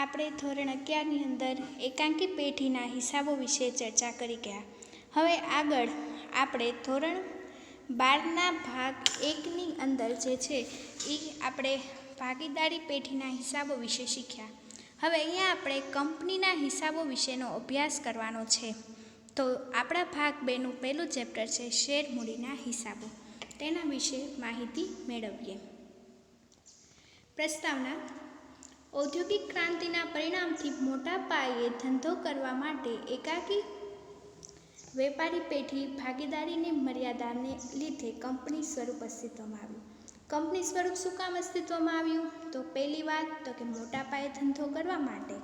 આપણે ધોરણ 11ની અંદર એકાંકી પેઢીના હિસાબો વિશે ચર્ચા કરી ગયા. હવે આગળ આપણે ધોરણ 12ના ભાગ 1ની અંદર જે છે એ આપણે ભાગીદારી પેઢીના હિસાબો વિશે શીખ્યા. હવે અહીંયા આપણે કંપનીના હિસાબો વિશેનો અભ્યાસ કરવાનો છે. તો આપણા ભાગ 2નું પહેલું ચેપ્ટર છે શેર મૂડીના હિસાબો. તેના વિશે માહિતી મેળવીએ. પ્રસ્તાવના: ઔદ્યોગિક ક્રાંતિના પરિણામથી મોટા પાયે ધંધો કરવા માટે એકાકી વેપારી પેઢી ભાગીદારીની મર્યાદાને લીધે કંપની સ્વરૂપ અસ્તિત્વમાં આવ્યું. કંપની સ્વરૂપ શું કામ અસ્તિત્વમાં આવ્યું? તો પહેલી વાત તો કે મોટા પાયે ધંધો કરવા માટે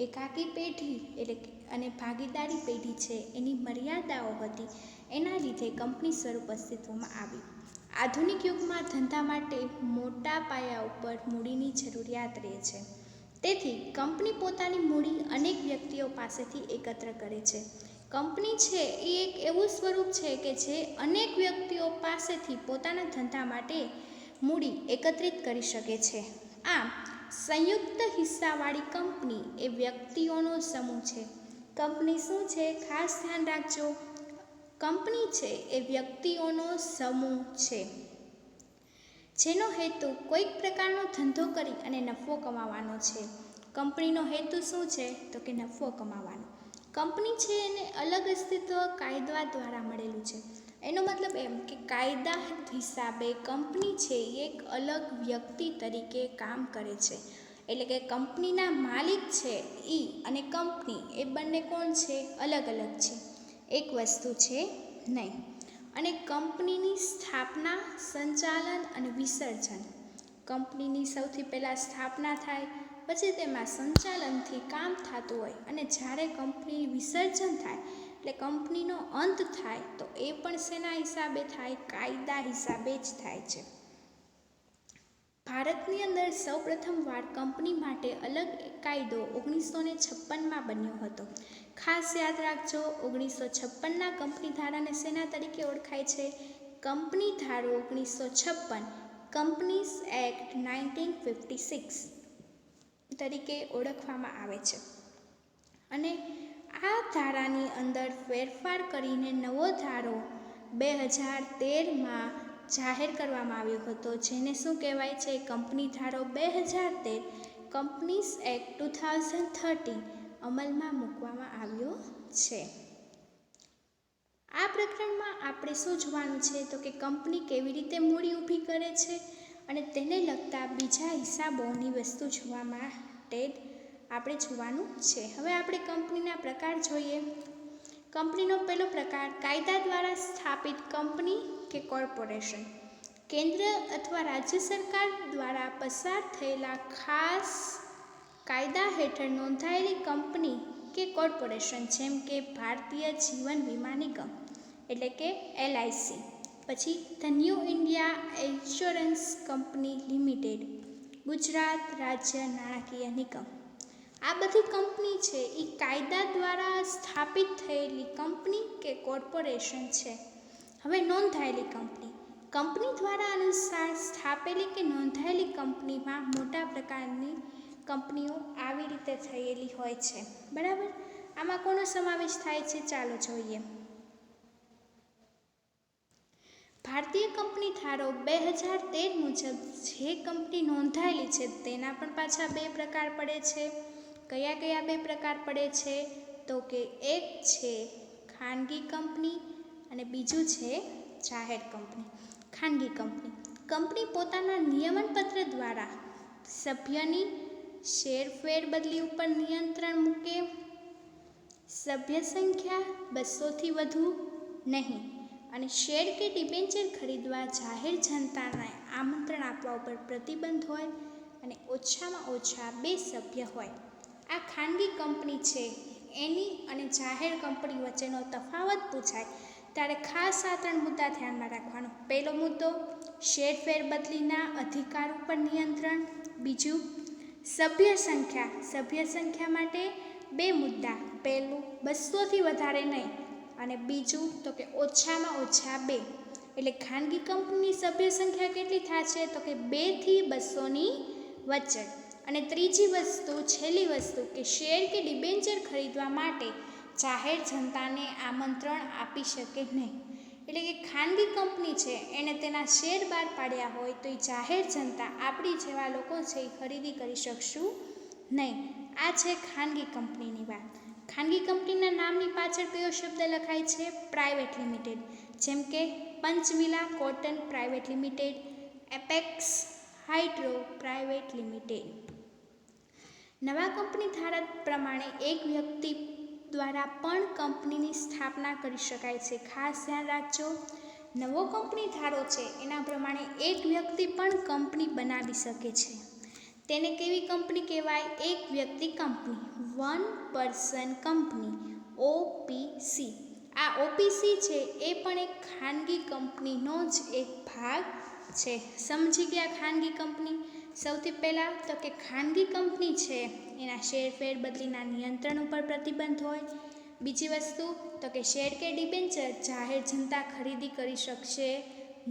એકાકી પેઢી એટલે અને ભાગીદારી પેઢી છે એની મર્યાદાઓ હતી, એના લીધે કંપની સ્વરૂપ અસ્તિત્વમાં આવ્યું. આધુનિક યુગમાં ધંધા માટે મોટા પાયા ઉપર મૂડીની જરૂરિયાત રહે છે. તેથી કંપની પોતાની મૂડી અનેક વ્યક્તિઓ પાસેથી એકત્ર કરે છે. કંપની છે એ એક એવું સ્વરૂપ છે કે જે અનેક વ્યક્તિઓ પાસેથી પોતાના ધંધા માટે મૂડી એકત્રિત કરી શકે છે. આમ સંયુક્ત હિસ્સાવાળી કંપની એ વ્યક્તિઓનો સમૂહ છે. કંપની શું છે? ખાસ ધ્યાન રાખજો, કંપની છે એ વ્યક્તિઓનો સમૂહ છે જેનો હેતુ કોઈક પ્રકારનો ધંધો કરી અને નફો કમાવાનો છે. કંપનીનો હેતુ શું છે? તો કે નફો કમાવાનો. કંપની છે એને અલગ અસ્તિત્વ કાયદા દ્વારા મળેલું છે. એનો મતલબ એમ કે કાયદા હિસાબે કંપની છે એ એક અલગ વ્યક્તિ તરીકે કામ કરે છે. એટલે કે કંપનીના માલિક છે એ અને કંપની એ બંને કોણ છે? અલગ અલગ છે, એક વસ્તુ છે નહીં. અને કંપનીની સ્થાપના, સંચાલન અને વિસર્જન. કંપનીની સૌથી પહેલાં સ્થાપના થાય, પછી તેમાં સંચાલનથી કામ થતું હોય અને જ્યારે કંપની વિસર્જન થાય એટલે કંપનીનો અંત થાય તો એ પણ શેના હિસાબે થાય? કાયદા હિસાબે જ થાય છે. ભારતની અંદર સૌપ્રથમ વાર કંપની માટે અલગ કાયદો 1956માં બન્યો હતો. ખાસ યાદ રાખજો, 1956ના કંપની ધારાને શેના તરીકે ઓળખાય છે? કંપની ધારો 1956 કંપનીઝ એક્ટ 1956 તરીકે ઓળખવામાં આવે છે. અને આ ધારાની અંદર ફેરફાર કરીને નવો ધારો 2013માં જાહેર કરવામાં આવ્યો હતો, જેને શું કહેવાય છે? કંપની ધારો 2013 કંપનીઝ એક્ટ 2013 અમલમાં મૂકવામાં આવ્યો છે. આ પ્રકરણમાં આપણે શું જોવાનું છે? તો કે કંપની કેવી રીતે મૂડી ઊભી કરે છે અને તેને લગતા બીજા હિસાબોની વસ્તુ જોવા માટે આપણે જોવાનું છે. હવે આપણે કંપનીના પ્રકાર જોઈએ. કંપનીનો પહેલો પ્રકાર કાયદા દ્વારા સ્થાપિત કંપની કે કોર્પોરેશન. કેન્દ્ર અથવા રાજ્ય સરકાર દ્વારા પસાર થયેલા ખાસ કાયદા હેઠળ નોંધાયેલી કંપની કે કોર્પોરેશન, જેમ કે ભારતીય જીવન વીમા નિગમ એટલે કે LIC, પછી the new India insurance company limited, Gujarat રાજ્ય નાણાકીય નિગમ. આ બધી કંપની છે એ કાયદા દ્વારા સ્થાપિત થયેલી કંપની કે કોર્પોરેશન છે. હવે નોંધાયેલી કંપની, કંપની દ્વારા અનુસાર સ્થાપેલી કે નોંધાયેલી કંપનીમાં મોટા પ્રકારની કંપનીઓ આવી રીતે થયેલી હોય છે. બરાબર, આમાં કોનો સમાવેશ થાય છે? ચાલો જોઈએ. ભારતીય કંપની ધારો 2013 મુજબ જે કંપની નોંધાયેલી છે તેના પણ પાછા બે પ્રકાર પડે છે. કયા કયા બે પ્રકાર પડે છે? તો કે એક છે ખાનગી કંપની અને બીજું છે જાહેર કંપની. ખાનગી કંપની, કંપની પોતાના નિયમનપત્ર દ્વારા સભ્યની શેરફેર બદલી ઉપર નિયંત્રણ મૂકે. સભ્ય સંખ્યા 200થી વધુ નહીં અને શેર કે ડિબેન્ચર ખરીદવા જાહેર જનતાને આમંત્રણ આપવા ઉપર પ્રતિબંધ હોય અને ઓછામાં ઓછા 2 સભ્ય હોય. આ ખાનગી કંપની છે. એની અને જાહેર કંપની વચ્ચેનો તફાવત પૂછાય ત્યારે ખાસ આ 3 મુદ્દા ધ્યાનમાં રાખવાનો. પહેલો મુદ્દો શેરફેર બદલીના અધિકાર ઉપર નિયંત્રણ. બીજું સભ્ય સંખ્યા. સભ્ય સંખ્યા માટે 2 મુદ્દા. પહેલું 200થી વધારે નહીં અને બીજું તો કે ઓછામાં ઓછા 2. એટલે ખાનગી કંપનીની સભ્ય સંખ્યા કેટલી થશે? તો કે 2 થી 200ની વચ્ચે. અને ત્રીજી વસ્તુ, છેલ્લી વસ્તુ કે શેર કે ડિબેન્ચર ખરીદવા માટે જાહેર જનતાને આમંત્રણ આપી શકે નહીં. એટલે કે ખાનગી કંપની છે એણે તેના શેર બહાર પાડ્યા હોય તો એ જાહેર જનતા, આપણી જેવા લોકો છે એ ખરીદી કરી શકશું નહીં. આ છે ખાનગી કંપનીની વાત. ખાનગી કંપનીના નામની પાછળ કયો શબ્દ લખાય છે? Private limited. જેમ કે Panchvila cotton private limited, apex hydro private limited. નવા કંપની ધારા પ્રમાણે એક વ્યક્તિ દ્વારા પણ કંપનીની સ્થાપના કરી શકાય છે. ખાસ ધ્યાન રાખજો, નવો કંપની ધારો છે એના પ્રમાણે એક વ્યક્તિ પણ કંપની બનાવી શકે છે. તેને કેવી કંપની કહેવાય? એક વ્યક્તિ કંપની, વન પર્સન કંપની, ઓપીસી. આ ઓપીસી છે એ પણ એક ખાનગી કંપનીનો જ એક ભાગ છે. સમજી ગયા ખાનગી કંપની? સૌથી પહેલાં તો કે ખાનગી કંપની છે એના શેર ફેરબદલીના નિયંત્રણ ઉપર પ્રતિબંધ હોય. બીજી વસ્તુ તો કે શેર કે ડિબેન્ચર જાહેર જનતા ખરીદી કરી શકશે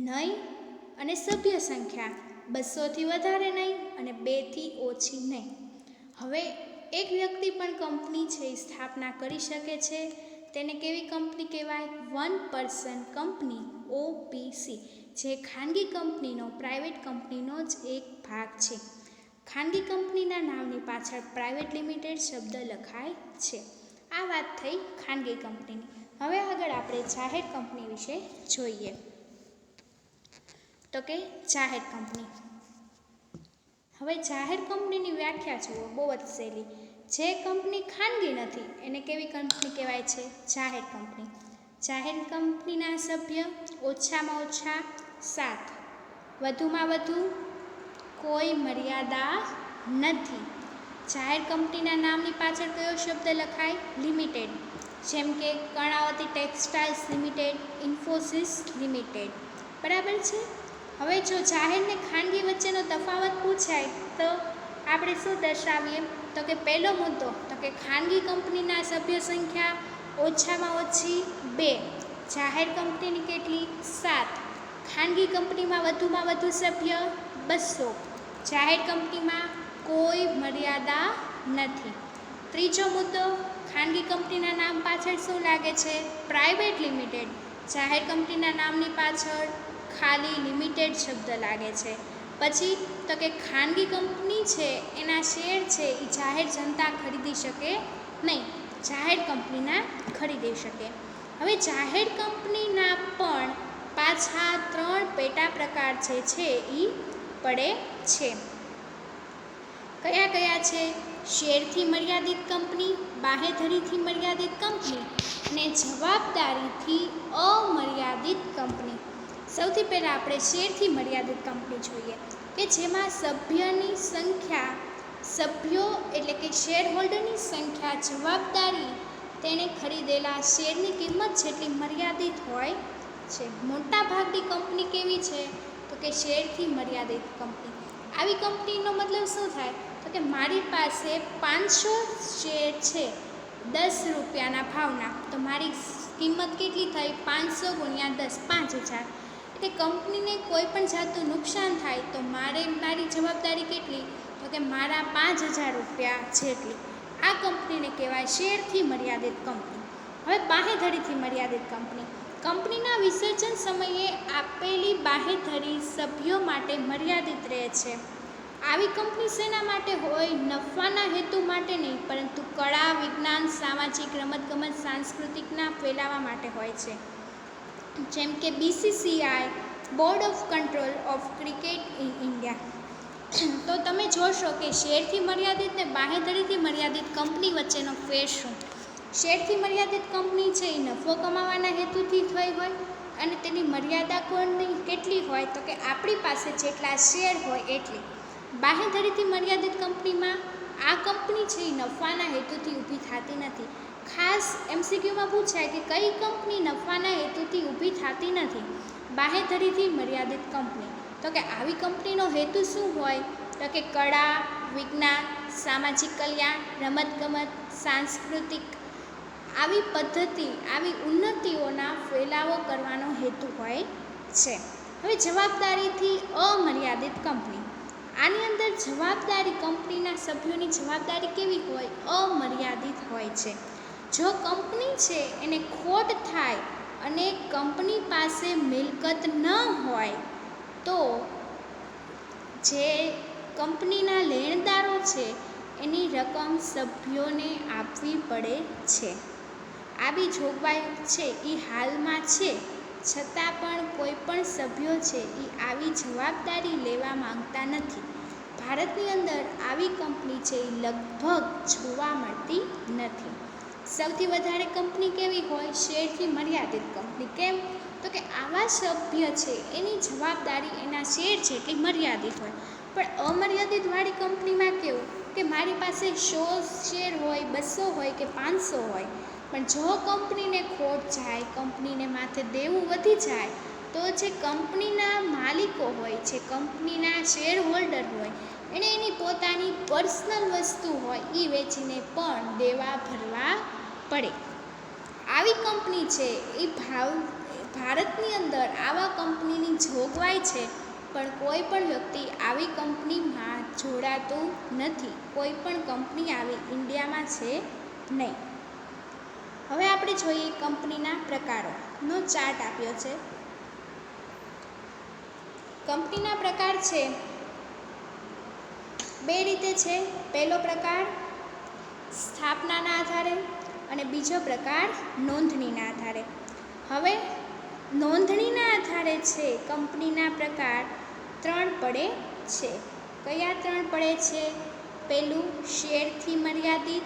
નહીં, અને સભ્ય સંખ્યા 200થી વધારે નહીં અને 2થી ઓછી નહીં. હવે એક વ્યક્તિ પણ કંપની છે એ સ્થાપના કરી શકે છે. તેને કેવી કંપની કહેવાય? વન પર્સન કંપની, ઓપીસી, જે ખાનગી કંપનીનો, પ્રાઇવેટ કંપનીનો જ એક ભાગ છે. ખાનગી કંપનીના નામની પાછળ પ્રાઇવેટ લિમિટેડ શબ્દ લખાય છે. આ વાત થઈ ખાનગી કંપનીની. હવે આગળ આપણે જાહેર કંપની વિશે જોઈએ. તો કે જાહેર કંપની. હવે જાહેર કંપનીની વ્યાખ્યા જુઓ, બહુ જ સહેલી. જે કંપની ખાનગી નથી એને કેવી કંપની કહેવાય છે? જાહેર કંપની. જાહેર કંપનીના સભ્ય ઓછામાં ઓછા 7, વધુમાં વધુ કોઈ મર્યાદા નથી. જાહેર કંપનીના નામની પાછળ કયો શબ્દ લખાય? લિમિટેડ. જેમ કે Karnavati textiles limited, Infosys limited. બરાબર છે. હવે જો જાહેર ને ખાનગી વચ્ચેનો તફાવત પૂછાય તો આપણે શું દર્શાવીએ? તો કે પહેલો મુદ્દો તો કે ખાનગી કંપનીના સભ્ય સંખ્યા ઓછામાં ઓછી 2, જાહેર કંપનીની કેટલી? 7. ખાનગી કંપનીમાં વધુમાં વધુ સભ્ય 200, જાહેર કંપનીમાં કોઈ મર્યાદા નથી. ત્રીજો મુદ્દો, ખાનગી કંપનીના નામ પાછળ શું લાગે છે? Private limited. જાહેર કંપનીના નામની પાછળ ખાલી લિમિટેડ શબ્દ લાગે છે. પછી તો કે ખાનગી કંપની છે એના શેર છે એ જાહેર જનતા ખરીદી શકે નહીં, જાહેર કંપનીના ખરીદી શકે. હવે જાહેર કંપનીના પણ પાછા 3 પેટા પ્રકાર જે છે એ પડે છે. કયા કયા છે? શેરથી મર્યાદિત કંપની, બાહેધરીથી મર્યાદિત કંપની અને જવાબદારીથી અમર્યાદિત કંપની. સૌથી પહેલાં આપણે શેરથી મર્યાદિત કંપની જોઈએ કે જેમાં સભ્યની સંખ્યા, સભ્યો એટલે કે શેર હોલ્ડરની સંખ્યા જવાબદારી તેણે ખરીદેલા શેરની કિંમત જેટલી મર્યાદિત હોય છે. મોટા ભાગની કંપની કેવી છે? તો કે શેરથી મર્યાદિત કંપની. આવી કંપનીનો મતલબ શું થાય? તો કે મારી પાસે 500 શેર છે 10 રૂપિયાના ભાવના, તો મારી કિંમત કેટલી થઈ? 500 × 10, 5000. એટલે કંપનીને કોઈ પણ જાતનું નુકસાન થાય તો મારી જવાબદારી કેટલી? તો કે મારા 5000 રૂપિયા જેટલી. આ કંપનીને કહેવાય શેરથી મર્યાદિત કંપની. હવે બાહેધરીથી મર્યાદિત કંપની. કંપનીના વિસર્જન સમયે આપેલી બાહેધરી સભ્યો માટે મર્યાદિત રહે છે. આવી કંપની શેના માટે હોય? નફાના હેતુ માટે નહીં, પરંતુ કળા, વિજ્ઞાન, સામાજિક, રમતગમત, સાંસ્કૃતિકના ફેલાવા માટે હોય છે. જેમ કે BCCI, board of control of cricket in India. તો તમે જોશો કે શેરથી મર્યાદિત ને બાહેધરીથી મર્યાદિત કંપની વચ્ચેનો ફેર શું? શેરથી મર્યાદિત કંપની છે એ નફો કમાવાના હેતુથી થઈ હોય અને તેની મર્યાદા કોની કેટલી હોય? તો કે આપણી પાસે જેટલા શેર હોય એટલી. બાહેધરીથી મર્યાદિત કંપનીમાં આ કંપની છે એ નફાના હેતુથી ઊભી થતી નથી. ખાસ MCQમાં પૂછાય કે કઈ કંપની નફાના હેતુથી ઊભી થતી નથી? બાહેધરીથી મર્યાદિત કંપની. તો કે આવી કંપનીનો હેતુ શું હોય? તો કે કળા, વિજ્ઞાન, સામાજિક કલ્યાણ, રમતગમત, સાંસ્કૃતિક આવી પદ્ધતિ, આવી ઉન્નતિઓના ફેલાવો કરવાનો હેતુ હોય છે. હવે જવાબદારીથી અમર્યાદિત કંપની. આની અંદર જવાબદારી કંપનીના કંપનીના સભ્યોની જવાબદારી કેવી હોય? અમર્યાદિત હોય છે. જો કંપની છે એને ખોટ થાય અને કંપની પાસે મિલકત ન હોય તો જે કંપનીના લેણદારો છે એની રકમ સભ્યોને આપવી પડે છે. આવી જોગવાઈ છે એ હાલમાં છે, છતાં પણ કોઈ પણ સભ્યો છે એ આવી જવાબદારી લેવા માંગતા નથી. ભારતની અંદર આવી કંપની છે એ લગભગ જોવા મળતી નથી. સૌથી વધારે કંપની કેવી હોય? શેરથી મર્યાદિત કંપની. કેમ? તો કે આવા સભ્ય છે એની જવાબદારી એના શેર જેટલી મર્યાદિત હોય. પણ અમર્યાદિતવાળી કંપનીમાં કેવું કે મારી પાસે 100 શેર હોય, 200 હોય કે 500 હોય, પણ જો કંપનીને ખોટ જાય, કંપનીને માથે દેવું વધી જાય, તો જે કંપનીના માલિકો હોય છે, કંપનીના શેર હોલ્ડર હોય, એણે એની પોતાની પર્સનલ વસ્તુ હોય એ વેચીને પણ દેવા ભરવા પડે. આવી કંપની છે એ ભારતની અંદર આવા કંપનીની જોગવાઈ છે, પણ કોઈ પણ વ્યક્તિ આવી કંપનીમાં જોડાતું નથી. કોઈ પણ કંપની આવી ઇન્ડિયામાં છે નહીં. હવે આપણે જોઈએ કંપનીના પ્રકારોનો ચાર્ટ આપ્યો છે. કંપનીના પ્રકાર છે બે રીતે છે. પહેલો પ્રકાર સ્થાપનાના આધારે અને બીજો પ્રકાર નોંધણીના આધારે. હવે નોંધણીના આધારે છે કંપનીના પ્રકાર 3 પડે છે. કયા 3 પડે છે? પહેલું શેરથી મર્યાદિત,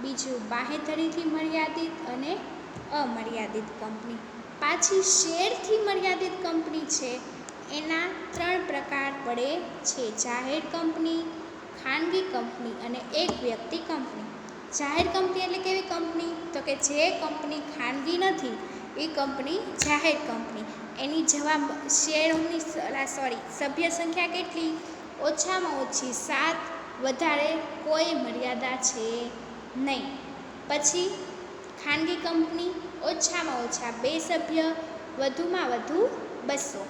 બીજું બાહેધરીથી મર્યાદિત અને અમર્યાદિત કંપની. પાછી શેરથી મર્યાદિત કંપની છે એના 3 પ્રકાર પડે છે: જાહેર કંપની, ખાનગી કંપની અને એક વ્યક્તિ કંપની. જાહેર કંપની એટલે કેવી કંપની? તો કે જે કંપની ખાનગી નથી એ કંપની જાહેર કંપની. એની શેરોની સભ્ય સંખ્યા કેટલી? ઓછામાં ઓછી 7, વધારે કોઈ મર્યાદા છે નહીં. પછી ખાનગી કંપની ઓછામાં ઓછા 2 સભ્ય, વધુમાં વધુ 200.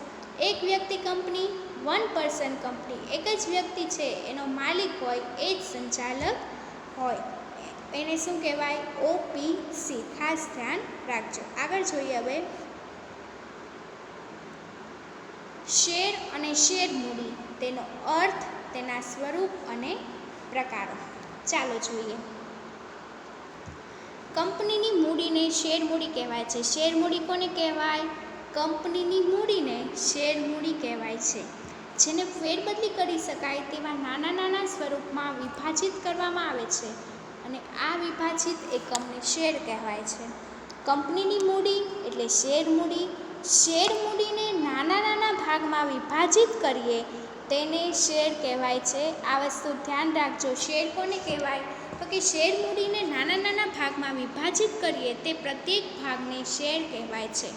એક વ્યક્તિ કંપની 1 પર્સન કંપની, એક જ વ્યક્તિ છે એનો માલિક હોય, એ જ સંચાલક હોય, એને શું કહેવાય? ઓપીસી. ખાસ ધ્યાન રાખજો. આગળ જોઈએ હવે શેર અને શેર મૂડી, તેનો અર્થ, તેના સ્વરૂપ અને પ્રકારો. ચાલો જોઈએ. કંપનીની મૂડીને શેર મૂડી કહેવાય છે. શેર મૂડી કોને કહેવાય? કંપનીની મૂડીને શેર મૂડી કહેવાય છે, જેને ફેરબદલી કરી શકાય તેવા નાના નાના સ્વરૂપમાં વિભાજિત કરવામાં આવે છે અને આ વિભાજિત એકમને શેર કહેવાય છે. કંપનીની મૂડી એટલે શેર મૂડી. શેર મૂડીને નાના નાના ભાગમાં વિભાજિત કરીએ તેને શેર કહેવાય છે. આ વસ્તુ ધ્યાન રાખજો. શેર કોને કહેવાય? તો કે શેર મૂડીને નાના નાના ભાગમાં વિભાજિત કરીએ તે પ્રત્યેક ભાગને શેર કહેવાય છે.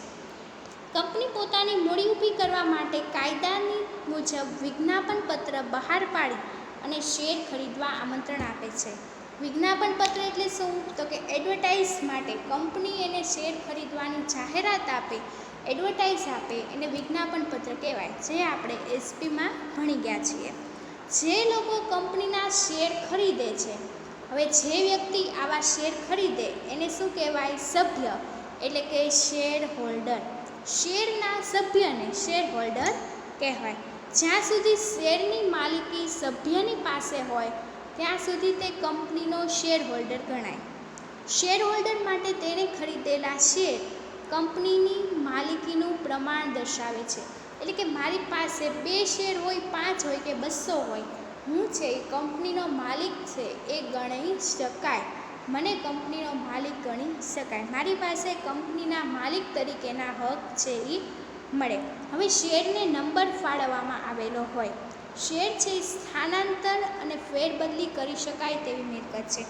કંપની પોતાની મૂડી ઊભી કરવા માટે કાયદાની મુજબ વિજ્ઞાપન પત્ર બહાર પાડી અને શેર ખરીદવા આમંત્રણ આપે છે. વિજ્ઞાપન પત્ર એટલે શું? તો કે એડવર્ટાઇઝ માટે કંપની એને શેર ખરીદવાની જાહેરાત આપે, એડવર્ટાઇઝ આપે, એને વિજ્ઞાપન પત્ર કહેવાય, જે આપણે એસપીમાં ભણી ગયા છીએ. જે લોકો કંપનીના શેર ખરીદે છે, હવે જે વ્યક્તિ આવા શેર ખરીદે એને શું કહેવાય? સભ્ય, એટલે કે શેર હોલ્ડર. શેરના સભ્યને શેર હોલ્ડર કહેવાય. જ્યાં સુધી શેરની માલિકી સભ્યની પાસે હોય ત્યાં સુધી તે કંપનીનો શેર હોલ્ડર ગણાય. શેર હોલ્ડર માટે તેણે ખરીદેલા શેર કંપનીની માલિકીનું પ્રમાણ દર્શાવે છે. એટલે કે મારી પાસે 2 શેર હોય, 5 હોય કે 200 હોય, હું છે એ કંપનીનો માલિક છે એ ગણી શકાય. મને કંપનીનો માલિક ગણી શકાય. મારી પાસે કંપનીના માલિક તરીકેના હક છે એ મળે. હવે શેરને નંબર ફાળવવામાં આવેલો હોય. શેર છે એ સ્થાનાંતર અને ફેરબદલી કરી શકાય તેવી મિલકત છે.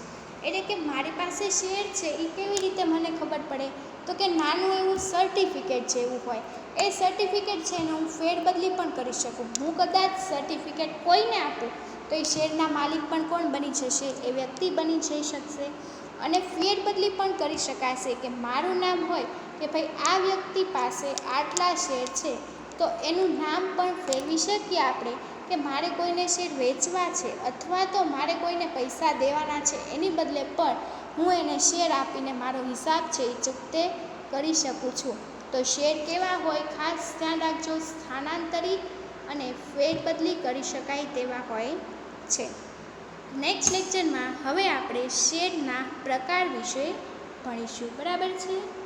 એટલે કે મારી પાસે શેર છે એ કેવી રીતે મને ખબર પડે? તો કે નાનું એવું સર્ટિફિકેટ જેવું હોય. એ સર્ટિફિકેટ છે એને હું ફેરબદલી પણ કરી શકું. હું કદાચ સર્ટિફિકેટ કોઈને આપું તો એ શેરના માલિક પણ કોણ બની જશે? એ વ્યક્તિ બની જઈ શકશે. અને ફેરબદલી પણ કરી શકાશે કે મારું નામ હોય કે ભાઈ આ વ્યક્તિ પાસે આટલા શેર છે, તો એનું નામ પણ ફેરવી શકીએ આપણે કે મારે કોઈને શેર વેચવા છે અથવા તો મારે કોઈને પૈસા દેવાના છે, એની બદલે પણ હું એને શેર આપીને મારો હિસાબ છે એ ચૂકતે કરી શકું છું. તો શેર કેવા હોય ખાસ ધ્યાન રાખજો, સ્થાનાંતરિત અને ફેરબદલી કરી શકાય તેવા હોય છે. નેક્સ્ટ લેક્ચરમાં હવે આપણે શેરના પ્રકાર વિશે ભણીશું. બરાબર છે.